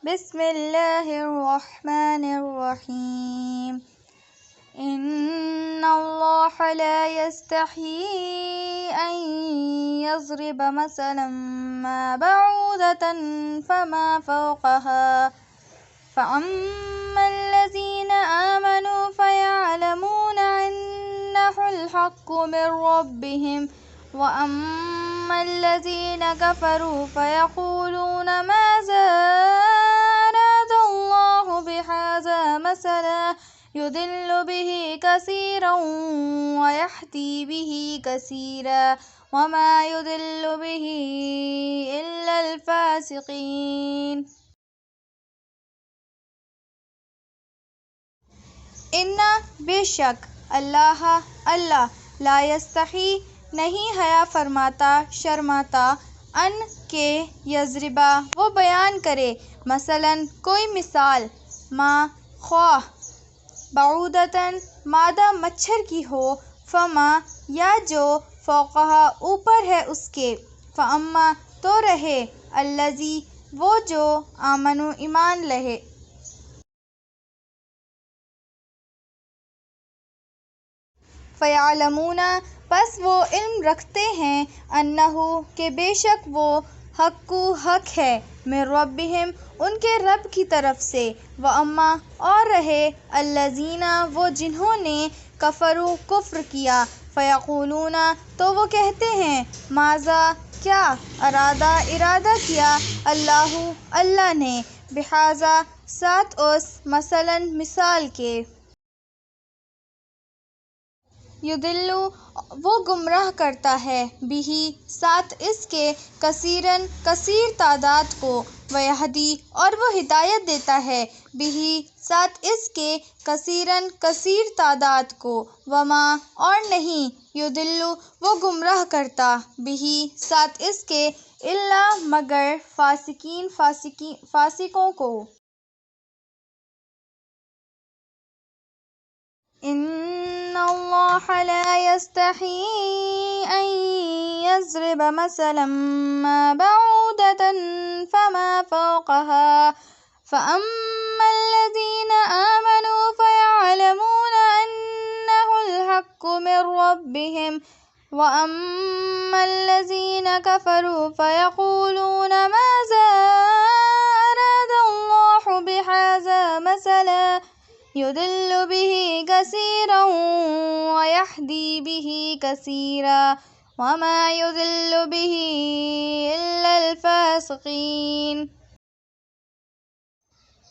بسم اللہ الرحمن الرحیم ان اللہ لا یستحیی ان یضرب مثلا ما بعوضة فما فوقها فأما الذین آمنوا فیعلمون انہ الحق من ربهم وأما الذين كفروا فيقولون ماذا أراد الله بهذا مثلا يضل به كثيرا ويهدي به كثيرا وما يضل به إلا الفاسقين انا بے شک اللہ لا یستحی نہیں حیا فرماتا شرماتا ان کے یضربا وہ بیان کرے مثلاً کوئی مثال ما خواہ بعودتاً مادہ مچھر کی ہو فما یا جو فوقہا اوپر ہے اس کے فاما تو رہے الذی وہ جو آمنو ایمان لہے فیعلمون پس وہ علم رکھتے ہیں انہو کہ بے شک وہ حق ہے من ربہم ان کے رب کی طرف سے واما اور رہے الذین وہ جنہوں نے کفروا کفر کیا فیقولون تو وہ کہتے ہیں ماذا کیا ارادہ کیا اللہ نے بہذا ساتھ اس مثلاً مثال کے یضلو وہ گمراہ کرتا ہے بہی ساتھ اس کے کثیرن کثیر تعداد کو ویہدی اور وہ ہدایت دیتا ہے بہی ساتھ اس کے کثیرن کثیر تعداد کو وما اور نہیں یضلو وہ گمراہ کرتا بہی ساتھ اس کے الا مگر فاسقوں کو ان اللہ لا یستحیی ان یضرب مثلا ما بعودة فما فوقها فأما الذین آمنوا فیعلمون انہ الحق من ربهم وأما الذین کفروا فیقولون ماذا أراد الله بهذا مثلا يضل به كثيرا ويهدي به كثيرا وما يضل به إلا الفاسقين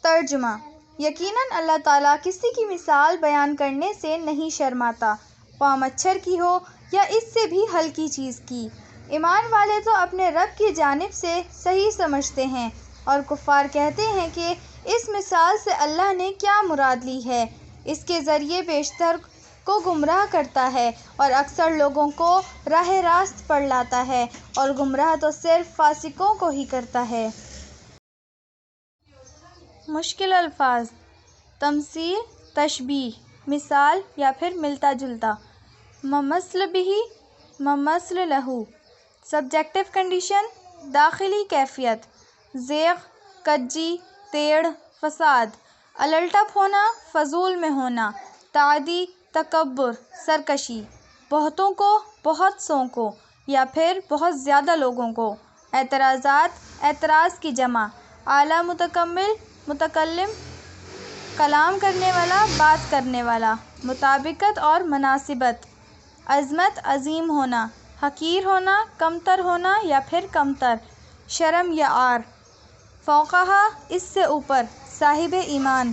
ترجمہ یقیناً اللہ تعالیٰ کسی کی مثال بیان کرنے سے نہیں شرماتا خواہ مچھر کی ہو یا اس سے بھی ہلکی چیز کی ایمان والے تو اپنے رب کی جانب سے صحیح سمجھتے ہیں اور کفار کہتے ہیں کہ اس مثال سے اللہ نے کیا مراد لی ہے اس کے ذریعے بیشتر کو گمراہ کرتا ہے اور اکثر لوگوں کو راہ راست پر لاتا ہے اور گمراہ تو صرف فاسقوں کو ہی کرتا ہے مشکل الفاظ تمثیل تشبیہ مثال یا پھر ملتا جلتا ممثل بھی ممثل لہو سبجیکٹو کنڈیشن داخلی کیفیت زیغ کجی تیڑھ فساد الٹپ ہونا فضول میں ہونا تعدی تکبر سرکشی بہتوں کو بہت سوں کو یا پھر بہت زیادہ لوگوں کو اعتراضات اعتراض کی جمع اعلیٰ متکلم کلام کرنے والا بات کرنے والا مطابقت اور مناسبت عظمت عظیم ہونا حقیر ہونا کمتر ہونا یا پھر کمتر شرم یا عار فوقہا اس سے اوپر صاحب ایمان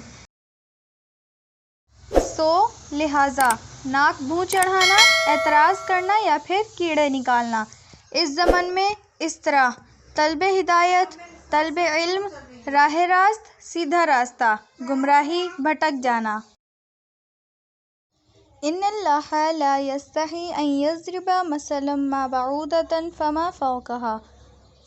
سو لہذا ناک منہ چڑھانا اعتراض کرنا یا پھر کیڑے نکالنا اس زمن میں اس طرح طلب ہدایت طلب علم راہ راست سیدھا راستہ گمراہی بھٹک جانا ان اللہ لا یستحی ان یضرب مثلا ما بعودة فما فوقها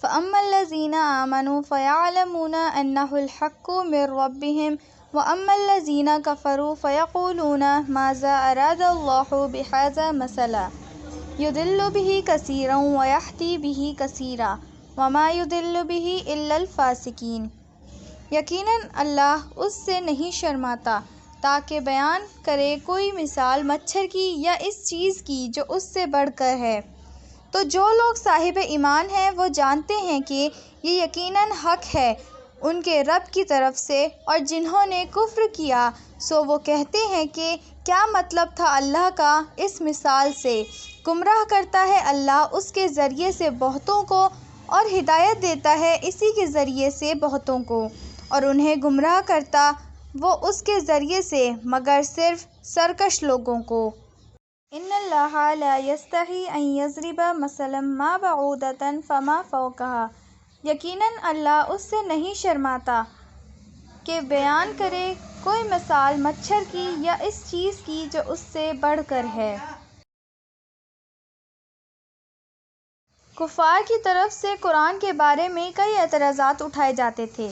فأما الذین آمنوا فیعلمون انہ الحق من ربهم وأما الذین کفروا فیقولون ماذا اراد اللہ بهذا مثلا يضل به كثيرا ويهدي به كثيرا وما يضل به إلا الفاسقين یقیناً اللہ اس سے نہیں شرماتا تاکہ بیان کرے کوئی مثال مچھر کی یا اس چیز کی جو اس سے بڑھ کر ہے۔ تو جو لوگ صاحب ایمان ہیں وہ جانتے ہیں کہ یہ یقیناً حق ہے ان کے رب کی طرف سے، اور جنہوں نے کفر کیا سو وہ کہتے ہیں کہ کیا مطلب تھا اللہ کا اس مثال سے۔ گمراہ کرتا ہے اللہ اس کے ذریعے سے بہتوں کو اور ہدایت دیتا ہے اسی کے ذریعے سے بہتوں کو، اور انہیں گمراہ کرتا وہ اس کے ذریعے سے مگر صرف سرکش لوگوں کو۔ ان اللہ لا یستحی ان یضرب مثلا ما بعودۃ فما فوقها، یقیناً اللہ اس سے نہیں شرماتا کہ بیان کرے کوئی مثال مچھر کی یا اس چیز کی جو اس سے بڑھ کر ہے۔ کفار کی طرف سے قرآن کے بارے میں کئی اعتراضات اٹھائے جاتے تھے۔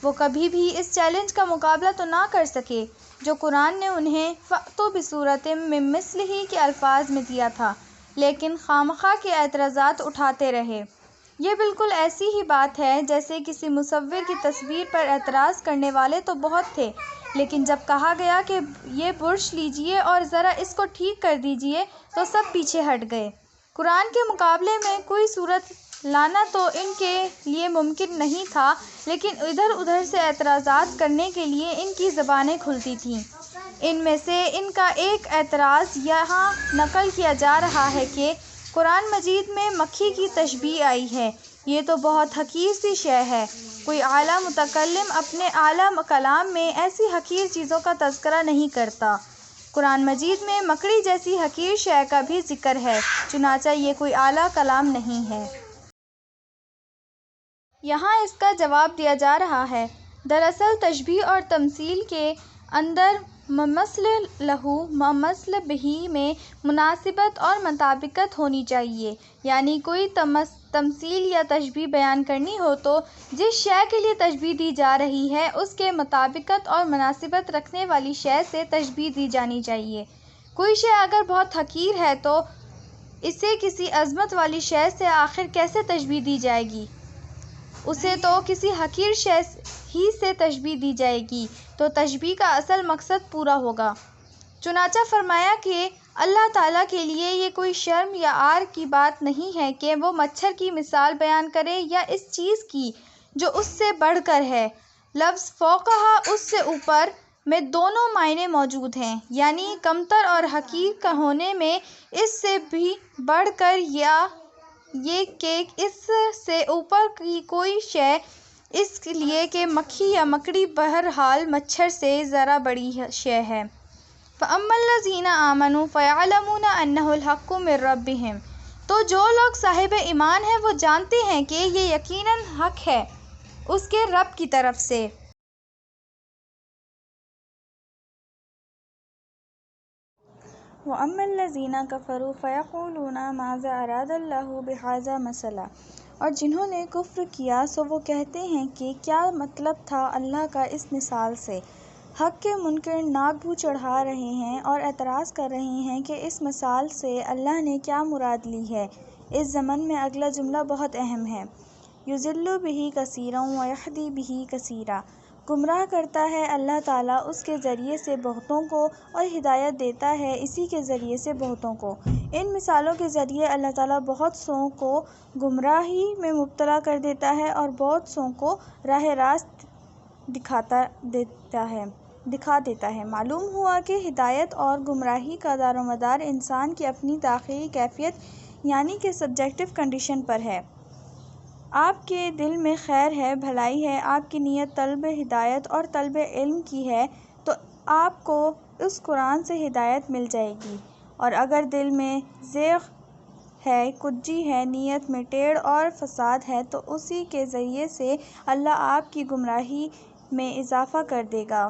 وہ کبھی بھی اس چیلنج کا مقابلہ تو نہ کر سکے جو قرآن نے انہیں فَأْتُوا بِسُورَةٍ مِّن مِّثْلِهِ کے الفاظ میں دیا تھا، لیکن خواہ کے اعتراضات اٹھاتے رہے۔ یہ بالکل ایسی ہی بات ہے جیسے کسی مصور کی تصویر پر اعتراض کرنے والے تو بہت تھے، لیکن جب کہا گیا کہ یہ برش لیجئے اور ذرا اس کو ٹھیک کر دیجئے تو سب پیچھے ہٹ گئے۔ قرآن کے مقابلے میں کوئی صورت لانا تو ان کے لیے ممکن نہیں تھا، لیکن ادھر ادھر سے اعتراضات کرنے کے لیے ان کی زبانیں کھلتی تھیں۔ ان میں سے ان کا ایک اعتراض یہاں نقل کیا جا رہا ہے کہ قرآن مجید میں مکھی کی تشبیہ آئی ہے، یہ تو بہت حقیر سی شے ہے۔ کوئی اعلیٰ متکلم اپنے اعلیٰ کلام میں ایسی حقیر چیزوں کا تذکرہ نہیں کرتا۔ قرآن مجید میں مکڑی جیسی حقیر شے کا بھی ذکر ہے، چنانچہ یہ کوئی اعلیٰ کلام نہیں ہے۔ یہاں اس کا جواب دیا جا رہا ہے، دراصل تشبیہ اور تمثیل کے اندر ممثل لہو ممثل بہ میں مناسبت اور مطابقت ہونی چاہیے، یعنی کوئی تمثیل یا تشبیہ بیان کرنی ہو تو جس شے کے لیے تشبیہ دی جا رہی ہے اس کے مطابقت اور مناسبت رکھنے والی شے سے تشبیہ دی جانی چاہیے۔ کوئی شے اگر بہت حقیر ہے تو اسے کسی عظمت والی شے سے آخر کیسے تشبیہ دی جائے گی؟ اسے تو کسی حقیر شے ہی سے تشبیہ دی جائے گی تو تشبیہ کا اصل مقصد پورا ہوگا۔ چنانچہ فرمایا کہ اللہ تعالیٰ کے لیے یہ کوئی شرم یا عار کی بات نہیں ہے کہ وہ مچھر کی مثال بیان کرے یا اس چیز کی جو اس سے بڑھ کر ہے۔ لفظ فوقہا اس سے اوپر میں دونوں معنی موجود ہیں، یعنی کمتر اور حقیر کا ہونے میں اس سے بھی بڑھ کر، یا یہ کہ اس سے اوپر کی کوئی شے، اس لیے کہ مکھی یا مکڑی بہرحال مچھر سے ذرا بڑی شے ہے۔ فَأَمَّا الَّذِينَ آمَنُوا فَيَعْلَمُونَ أَنَّهُ الْحَقُّ مِن رَّبِّهِمْ، تو جو لوگ صاحب ایمان ہیں وہ جانتے ہیں کہ یہ یقیناً حق ہے اس کے رب کی طرف سے۔ وَأَمَّا الَّذِينَ كَفَرُوا فَيَقُولُونَ مَاذَا أَرَادَ اللَّهُ بِهَٰذَا مَثَلًا، اور جنہوں نے کفر کیا سو وہ کہتے ہیں کہ کیا مطلب تھا اللہ کا اس مثال سے۔ حق کے منکر ناک بو چڑھا رہے ہیں اور اعتراض کر رہے ہیں کہ اس مثال سے اللہ نے کیا مراد لی ہے۔ اس ضمن میں اگلا جملہ بہت اہم ہے، یضل بہ کثیرا ویہدی بہ کثیرا، گمراہ کرتا ہے اللہ تعالیٰ اس کے ذریعے سے بہتوں کو اور ہدایت دیتا ہے اسی کے ذریعے سے بہتوں کو۔ ان مثالوں کے ذریعے اللہ تعالیٰ بہت سوں کو گمراہی میں مبتلا کر دیتا ہے اور بہت سوں کو راہ راست دکھا دیتا ہے۔ معلوم ہوا کہ ہدایت اور گمراہی کا دار و مدار انسان کی اپنی داخلی کیفیت یعنی کہ سبجیکٹو کنڈیشن پر ہے۔ آپ کے دل میں خیر ہے، بھلائی ہے، آپ کی نیت طلب ہدایت اور طلب علم کی ہے تو آپ کو اس قرآن سے ہدایت مل جائے گی، اور اگر دل میں زیغ ہے، کجی ہے، نیت میں ٹیڑھ اور فساد ہے تو اسی کے ذریعے سے اللہ آپ کی گمراہی میں اضافہ کر دے گا۔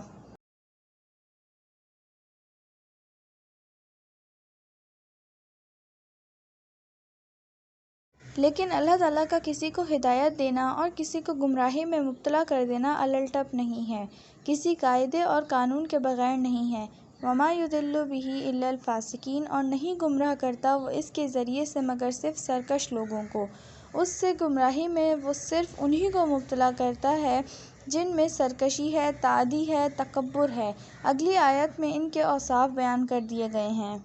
لیکن اللہ تعالیٰ کا کسی کو ہدایت دینا اور کسی کو گمراہی میں مبتلا کر دینا الٹپ نہیں ہے، کسی قاعدے اور قانون کے بغیر نہیں ہے۔ وَمَا يُضِلُّ بِهِ إِلَّا الْفَاسِقِينَ، اور نہیں گمراہ کرتا وہ اس کے ذریعے سے مگر صرف سرکش لوگوں کو۔ اس سے گمراہی میں وہ صرف انہی کو مبتلا کرتا ہے جن میں سرکشی ہے، تعدی ہے، تکبر ہے۔ اگلی آیت میں ان کے اوصاف بیان کر دیے گئے ہیں۔